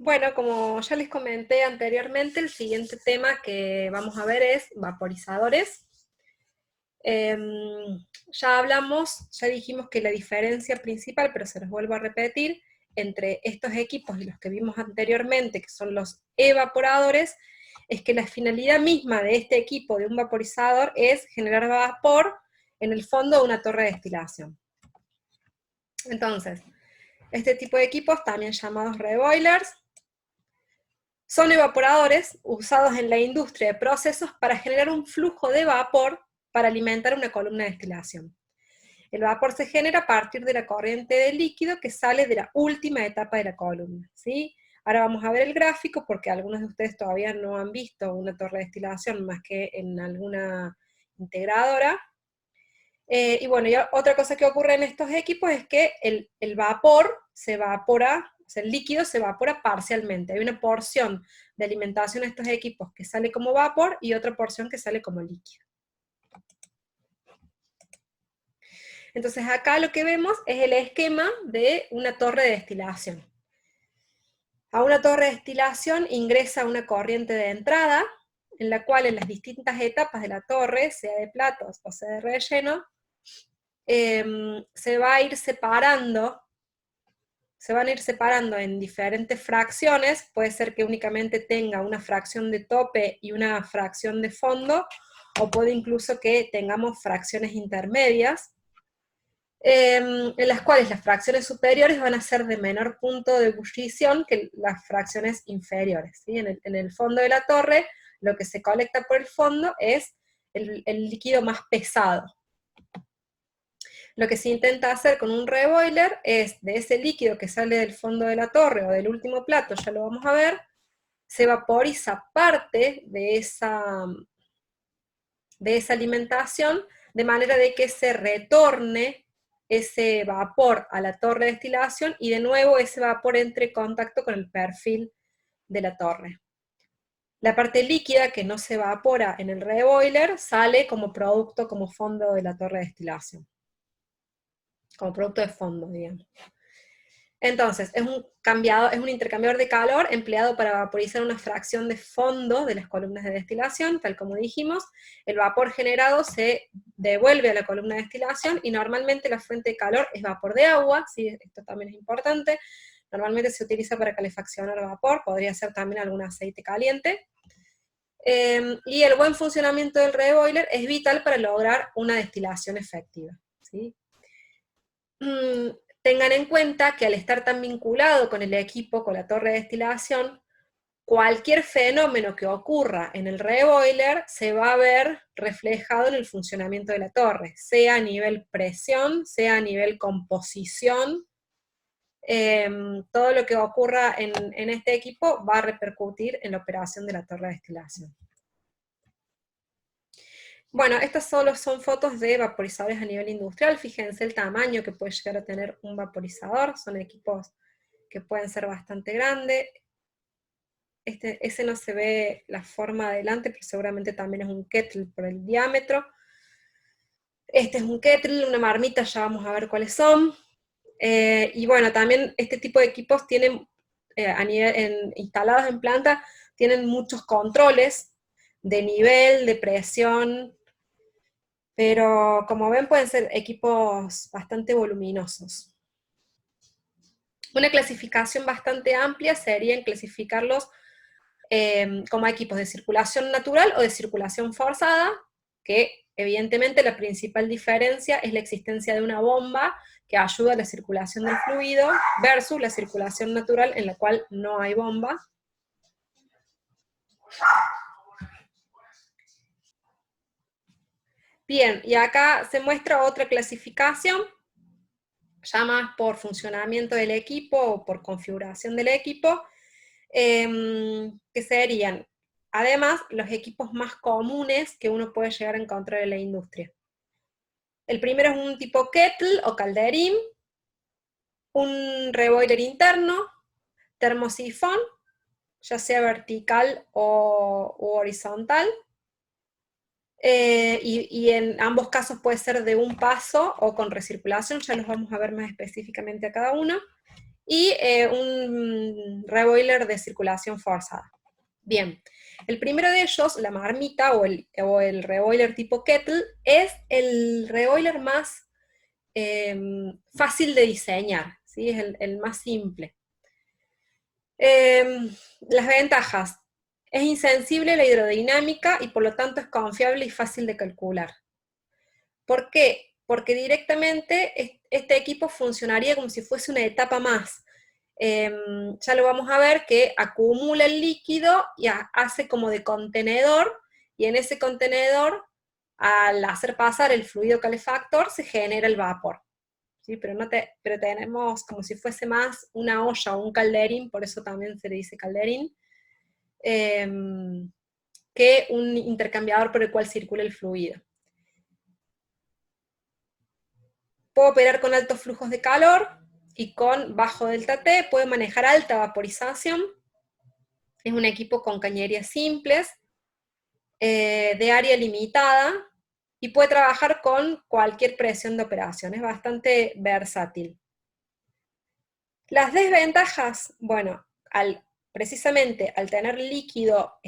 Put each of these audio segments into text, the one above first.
Bueno, como ya les comenté anteriormente, el siguiente tema que vamos a ver es vaporizadores. Ya dijimos que la diferencia principal, pero se los vuelvo a repetir, entre estos equipos y los que vimos anteriormente, que son los evaporadores, es que la finalidad misma de este equipo, de un vaporizador, es generar vapor en el fondo de una torre de destilación. Entonces, este tipo de equipos, también llamados reboilers, son evaporadores usados en la industria de procesos para generar un flujo de vapor para alimentar una columna de destilación. El vapor se genera a partir de la corriente de líquido que sale de la última etapa de la columna, ¿sí? Ahora vamos a ver el gráfico porque algunos de ustedes todavía no han visto una torre de destilación más que en alguna integradora. Y bueno, y otra cosa que ocurre en estos equipos es que el vapor se evapora, o sea, el líquido se evapora parcialmente. Hay una porción de alimentación a estos equipos que sale como vapor y otra porción que sale como líquido. Entonces acá lo que vemos es el esquema de una torre de destilación. A una torre de destilación ingresa una corriente de entrada, en la cual en las distintas etapas de la torre, sea de platos o sea de relleno, se van a ir separando en diferentes fracciones. Puede ser que únicamente tenga una fracción de tope y una fracción de fondo, o puede incluso que tengamos fracciones intermedias, en las cuales las fracciones superiores van a ser de menor punto de ebullición que las fracciones inferiores, ¿sí? En el fondo de la torre, lo que se colecta por el fondo es el líquido más pesado. Lo que se intenta hacer con un reboiler es, de ese líquido que sale del fondo de la torre o del último plato, ya lo vamos a ver, se vaporiza parte de esa alimentación, de manera de que se retorne ese vapor a la torre de destilación y de nuevo ese vapor entre en contacto con el perfil de la torre. La parte líquida que no se evapora en el reboiler sale como producto, como fondo de la torre de destilación. Como producto de fondo, digamos. Entonces, es un intercambiador de calor empleado para vaporizar una fracción de fondo de las columnas de destilación, tal como dijimos. El vapor generado se devuelve a la columna de destilación y normalmente la fuente de calor es vapor de agua, ¿sí? Esto también es importante. Normalmente se utiliza para calefaccionar vapor, podría ser también algún aceite caliente. Y el buen funcionamiento del reboiler es vital para lograr una destilación efectiva, ¿sí? Tengan en cuenta que al estar tan vinculado con el equipo, con la torre de destilación, cualquier fenómeno que ocurra en el reboiler se va a ver reflejado en el funcionamiento de la torre, sea a nivel presión, sea a nivel composición. Todo lo que ocurra en este equipo va a repercutir en la operación de la torre de destilación. Bueno, estas solo son fotos de vaporizadores a nivel industrial. Fíjense el tamaño que puede llegar a tener un vaporizador. Son equipos que pueden ser bastante grandes. Ese no se ve la forma adelante, pero seguramente también es un kettle por el diámetro. Este es un kettle, una marmita, ya vamos a ver cuáles son. Y bueno, también este tipo de equipos tienen, instalados en planta, tienen muchos controles de nivel, de presión, pero como ven pueden ser equipos bastante voluminosos. Una clasificación bastante amplia sería en clasificarlos como equipos de circulación natural o de circulación forzada, que evidentemente la principal diferencia es la existencia de una bomba que ayuda a la circulación del fluido versus la circulación natural en la cual no hay bomba. Bien, y acá se muestra otra clasificación, ya más por funcionamiento del equipo o por configuración del equipo, que serían, además, los equipos más comunes que uno puede llegar a encontrar en la industria. El primero es un tipo kettle o calderín, un reboiler interno, termosifón, ya sea vertical u horizontal, y en ambos casos puede ser de un paso o con recirculación, ya los vamos a ver más específicamente a cada uno. y un reboiler de circulación forzada. Bien, el primero de ellos, la marmita o el reboiler tipo kettle, es el reboiler más fácil de diseñar, ¿sí? Es el más simple. Las ventajas. Es insensible a la hidrodinámica y por lo tanto es confiable y fácil de calcular. ¿Por qué? Porque directamente este equipo funcionaría como si fuese una etapa más. Ya lo vamos a ver que acumula el líquido y hace como de contenedor, y en ese contenedor, al hacer pasar el fluido calefactor, se genera el vapor. ¿Sí? Pero tenemos como si fuese más una olla o un calderín, por eso también se le dice calderín, que un intercambiador por el cual circula el fluido. Puede operar con altos flujos de calor y con bajo delta T, puede manejar alta vaporización, es un equipo con cañerías simples, de área limitada, y puede trabajar con cualquier presión de operación, es bastante versátil. Las desventajas, bueno, precisamente al tener líquido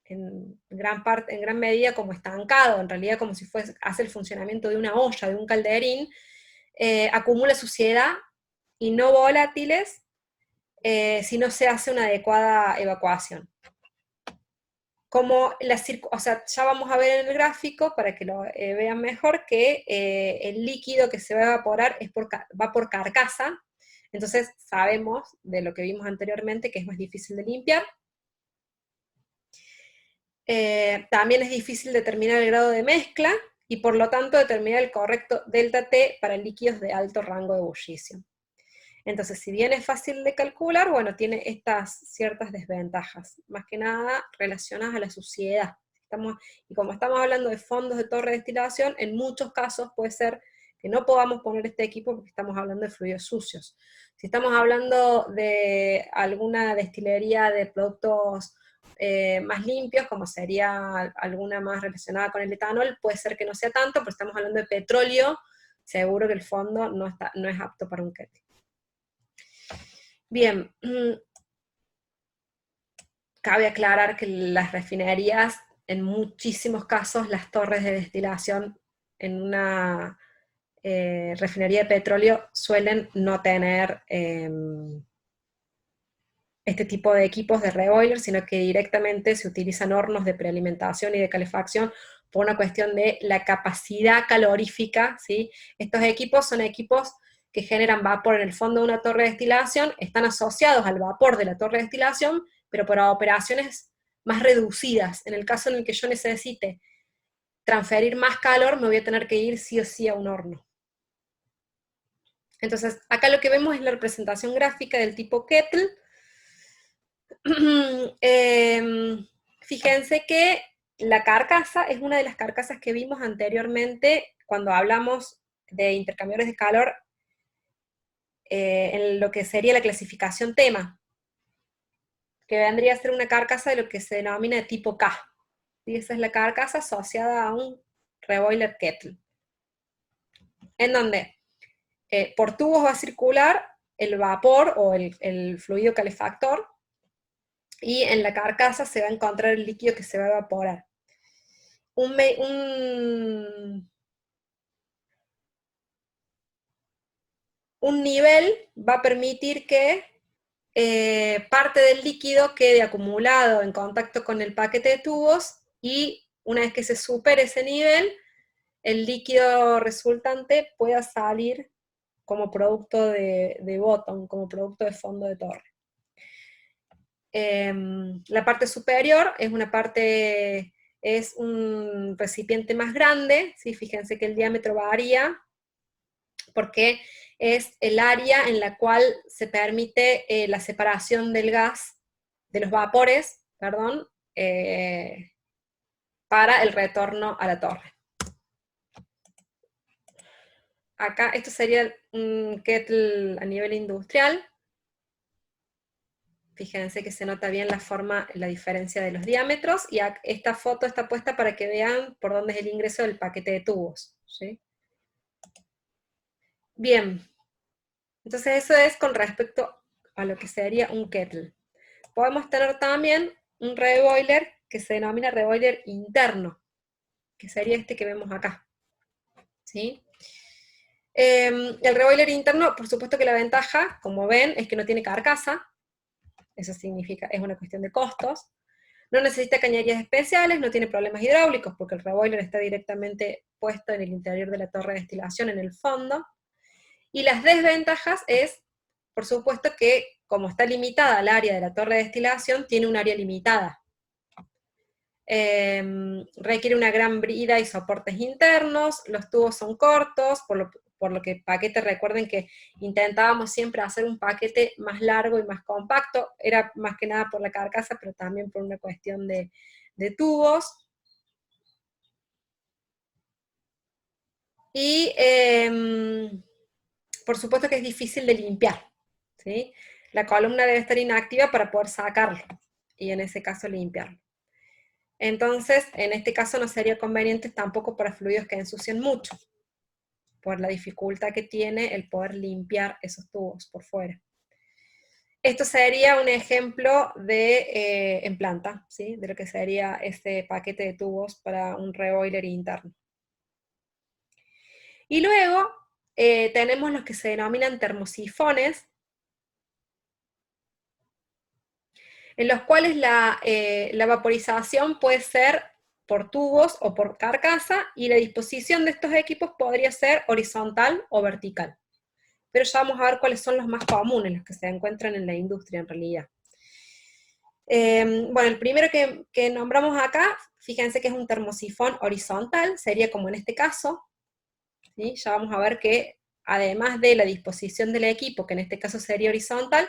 en gran medida como estancado, en realidad como si hace el funcionamiento de una olla, de un calderín, acumula suciedad y no volátiles si no se hace una adecuada evacuación. O sea, ya vamos a ver en el gráfico, para que lo vean mejor, que el líquido que se va a evaporar va por carcasa, entonces sabemos de lo que vimos anteriormente que es más difícil de limpiar. También es difícil determinar el grado de mezcla, y por lo tanto determinar el correcto delta T para líquidos de alto rango de ebullición. Entonces, si bien es fácil de calcular, bueno, tiene estas ciertas desventajas, más que nada relacionadas a la suciedad. Y como estamos hablando de fondos de torre de destilación, en muchos casos puede ser que no podamos poner este equipo porque estamos hablando de fluidos sucios. Si estamos hablando de alguna destilería de productos más limpios, como sería alguna más relacionada con el etanol, puede ser que no sea tanto, pero estamos hablando de petróleo, seguro que el fondo no es apto para un kettle. Bien, cabe aclarar que las refinerías, en muchísimos casos, las torres de destilación en una refinería de petróleo suelen no tener este tipo de equipos de reboiler, sino que directamente se utilizan hornos de prealimentación y de calefacción por una cuestión de la capacidad calorífica, ¿sí? Estos equipos son equipos que generan vapor en el fondo de una torre de destilación, están asociados al vapor de la torre de destilación, pero para operaciones más reducidas. En el caso en el que yo necesite transferir más calor, me voy a tener que ir sí o sí a un horno. Entonces, acá lo que vemos es la representación gráfica del tipo kettle. Fíjense que la carcasa es una de las carcasas que vimos anteriormente cuando hablamos de intercambiadores de calor en lo que sería la clasificación tema, que vendría a ser una carcasa de lo que se denomina de tipo K. ¿Sí? Esa es la carcasa asociada a un reboiler kettle, en donde por tubos va a circular el vapor o el fluido calefactor, y en la carcasa se va a encontrar el líquido que se va a evaporar. Un nivel va a permitir que parte del líquido quede acumulado en contacto con el paquete de tubos, y una vez que se supere ese nivel, el líquido resultante pueda salir como producto de bottom, como producto de fondo de torre. La parte superior es un recipiente más grande, ¿sí? Fíjense que el diámetro varía, porque es el área en la cual se permite la separación del gas, de los vapores, perdón, para el retorno a la torre. Acá, esto sería un kettle a nivel industrial. Fíjense que se nota bien la diferencia de los diámetros, y esta foto está puesta para que vean por dónde es el ingreso del paquete de tubos, ¿sí? Bien, Entonces eso es con respecto a lo que sería un kettle. Podemos tener también un reboiler que se denomina reboiler interno, que sería este que vemos acá, ¿sí? El reboiler interno, por supuesto que la ventaja, como ven, es que no tiene carcasa, eso significa, es una cuestión de costos, no necesita cañerías especiales, no tiene problemas hidráulicos, porque el reboiler está directamente puesto en el interior de la torre de destilación, en el fondo, y las desventajas es, por supuesto que, como está limitada al área de la torre de destilación, tiene un área limitada. Requiere una gran brida y soportes internos, los tubos son cortos, por lo que paquete, recuerden que intentábamos siempre hacer un paquete más largo y más compacto, era más que nada por la carcasa, pero también por una cuestión de tubos. Y por supuesto que es difícil de limpiar, ¿sí? La columna debe estar inactiva para poder sacarlo, y en ese caso limpiarlo. Entonces, en este caso no sería conveniente tampoco para fluidos que ensucian mucho, por la dificultad que tiene el poder limpiar esos tubos por fuera. Esto sería un ejemplo de, en planta, ¿sí? De lo que sería este paquete de tubos para un reboiler interno. Y luego tenemos los que se denominan termosifones, en los cuales la vaporización puede ser por tubos o por carcasa, y la disposición de estos equipos podría ser horizontal o vertical. Pero ya vamos a ver cuáles son los más comunes, los que se encuentran en la industria en realidad. Bueno, el primero que nombramos acá, fíjense que es un termosifón horizontal, sería como en este caso, ¿sí? Ya vamos a ver que además de la disposición del equipo, que en este caso sería horizontal,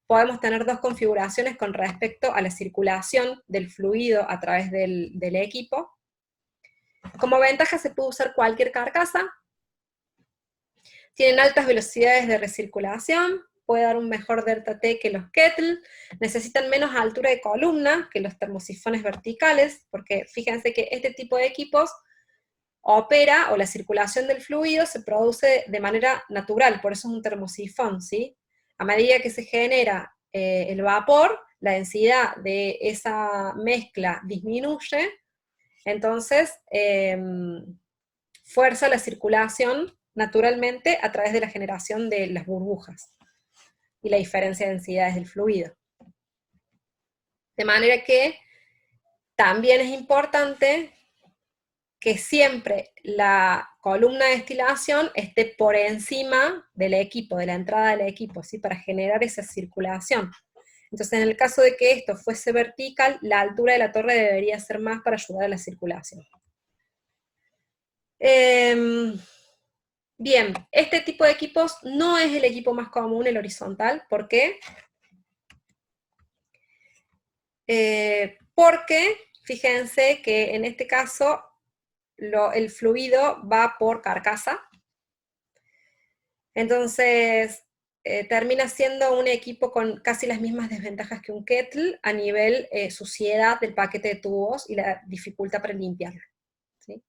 podemos tener dos configuraciones con respecto a la circulación del fluido a través del equipo. Como ventaja se puede usar cualquier carcasa, tienen altas velocidades de recirculación, puede dar un mejor delta T que los kettle, necesitan menos altura de columna que los termosifones verticales, porque fíjense que este tipo de equipos opera, o la circulación del fluido se produce de manera natural, por eso es un termosifón, ¿sí? A medida que se genera el vapor, la densidad de esa mezcla disminuye, entonces fuerza la circulación naturalmente a través de la generación de las burbujas y la diferencia de densidades del fluido. De manera que también es importante que siempre la columna de destilación esté por encima del equipo, de la entrada del equipo, ¿sí? Para generar esa circulación. Entonces, en el caso de que esto fuese vertical, la altura de la torre debería ser más para ayudar a la circulación. Bien, este tipo de equipos no es el equipo más común, el horizontal. ¿Por qué? Porque, fíjense que en este caso, el fluido va por carcasa, entonces termina siendo un equipo con casi las mismas desventajas que un kettle a nivel suciedad del paquete de tubos y la dificultad para limpiarlo, ¿sí?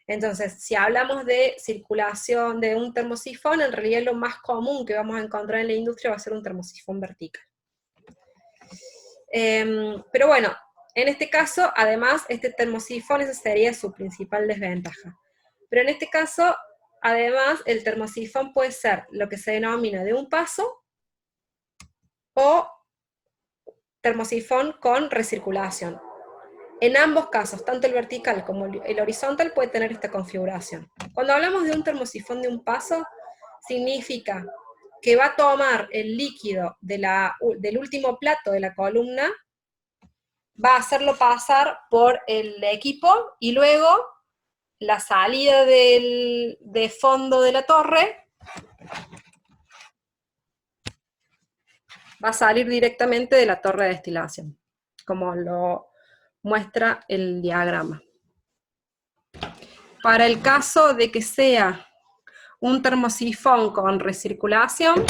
Entonces, si hablamos de circulación de un termosifón, en realidad lo más común que vamos a encontrar en la industria va a ser un termosifón vertical. Pero bueno, en este caso, además, este termosifón, esa sería su principal desventaja. Pero en este caso, además, el termosifón puede ser lo que se denomina de un paso, o termosifón con recirculación. En ambos casos, tanto el vertical como el horizontal puede tener esta configuración. Cuando hablamos de un termosifón de un paso, significa que va a tomar el líquido del último plato de la columna, va a hacerlo pasar por el equipo, y luego la salida de fondo de la torre va a salir directamente de la torre de destilación, como lo muestra el diagrama. Para el caso de que sea un termosifón con recirculación,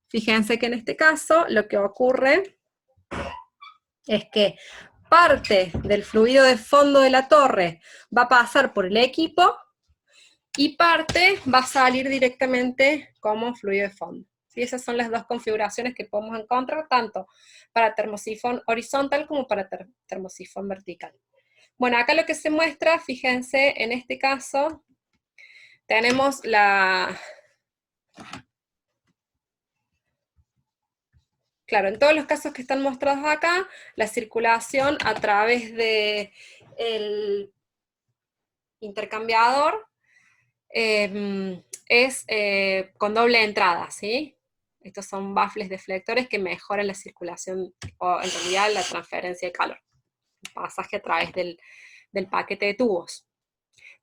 fíjense que en este caso lo que ocurre es que parte del fluido de fondo de la torre va a pasar por el equipo, y parte va a salir directamente como fluido de fondo. ¿Sí? Esas son las dos configuraciones que podemos encontrar, tanto para termosifón horizontal como para termosifón vertical. Bueno, acá lo que se muestra, fíjense, en este caso, tenemos claro, en todos los casos que están mostrados acá, la circulación a través del intercambiador es con doble entrada, ¿sí? Estos son baffles deflectores que mejoran la circulación, o en realidad la transferencia de calor, el pasaje a través del paquete de tubos.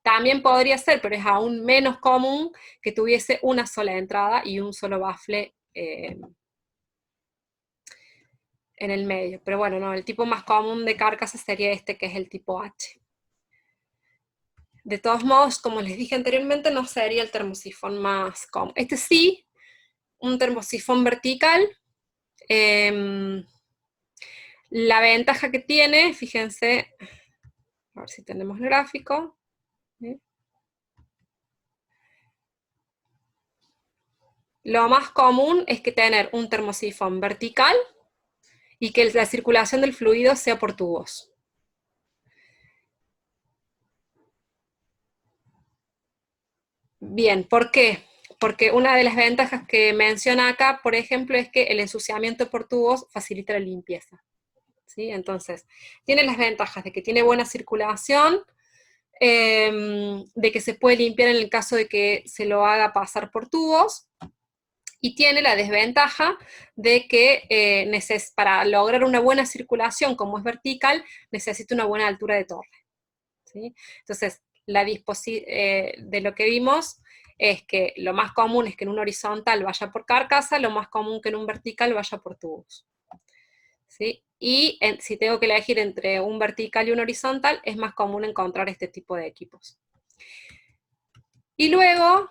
También podría ser, pero es aún menos común, que tuviese una sola entrada y un solo baffle en el medio. Pero bueno, no, el tipo más común de carcasa sería este, que es el tipo H. De todos modos, como les dije anteriormente, no sería el termosifón más común. Este sí, un termosifón vertical. La ventaja que tiene, fíjense, a ver si tenemos el gráfico. ¿Sí? Lo más común es que tener un termosifón vertical y que la circulación del fluido sea por tubos. Bien, ¿por qué? Porque una de las ventajas que menciona acá, por ejemplo, es que el ensuciamiento por tubos facilita la limpieza. ¿Sí? Entonces, tiene las ventajas de que tiene buena circulación, de que se puede limpiar en el caso de que se lo haga pasar por tubos, y tiene la desventaja de que para lograr una buena circulación, como es vertical, necesita una buena altura de torre. ¿Sí? Entonces, de lo que vimos es que lo más común es que en un horizontal vaya por carcasa, lo más común que en un vertical vaya por tubos. ¿Sí? Y si tengo que elegir entre un vertical y un horizontal, es más común encontrar este tipo de equipos. Y luego,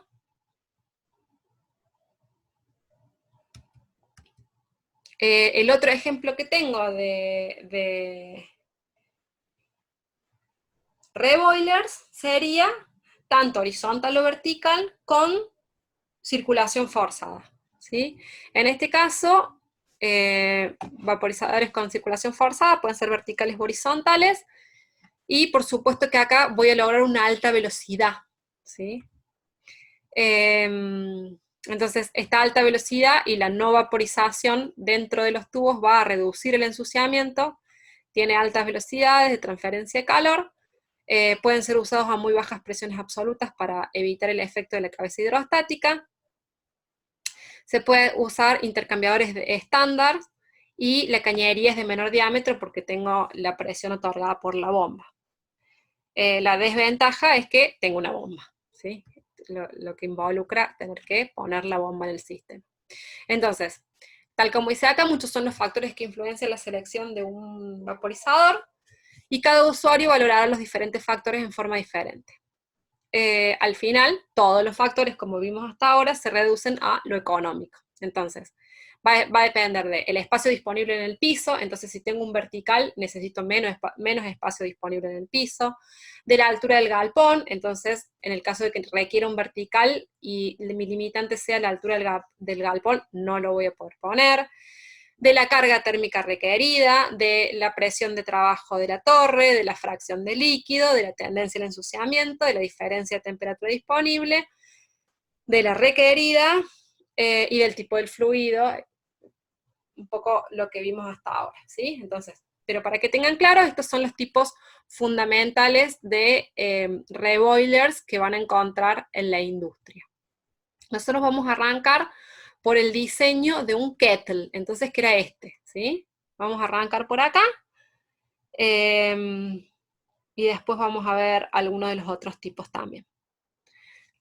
el otro ejemplo que tengo de reboilers sería tanto horizontal o vertical con circulación forzada. ¿Sí? En este caso, vaporizadores con circulación forzada pueden ser verticales o horizontales, y por supuesto que acá voy a lograr una alta velocidad. ¿Sí? Entonces, esta alta velocidad y la no vaporización dentro de los tubos va a reducir el ensuciamiento, tiene altas velocidades de transferencia de calor, pueden ser usados a muy bajas presiones absolutas para evitar el efecto de la cabeza hidrostática. Se puede usar intercambiadores estándar, y la cañería es de menor diámetro porque tengo la presión otorgada por la bomba. La desventaja es que tengo una bomba, ¿sí? Lo que involucra tener que poner la bomba en el sistema. Entonces, tal como dice acá, muchos son los factores que influencian la selección de un vaporizador, y cada usuario valorará los diferentes factores en forma diferente. Al final, todos los factores, como vimos hasta ahora, se reducen a lo económico. Entonces, va a depender del espacio disponible en el piso. Entonces, si tengo un vertical, necesito menos espacio disponible en el piso, de la altura del galpón. Entonces, en el caso de que requiera un vertical y mi limitante sea la altura del galpón, no lo voy a poder poner, de la carga térmica requerida, de la presión de trabajo de la torre, de la fracción de líquido, de la tendencia al ensuciamiento, de la diferencia de temperatura disponible, de la requerida, y del tipo del fluido, un poco lo que vimos hasta ahora, ¿sí? Entonces, pero para que tengan claro, estos son los tipos fundamentales de reboilers que van a encontrar en la industria. Nosotros vamos a arrancar por el diseño de un kettle, entonces que era este, ¿sí? Vamos a arrancar por acá, y después vamos a ver algunos de los otros tipos también.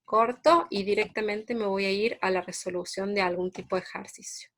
Corto y directamente me voy a ir a la resolución de algún tipo de ejercicio.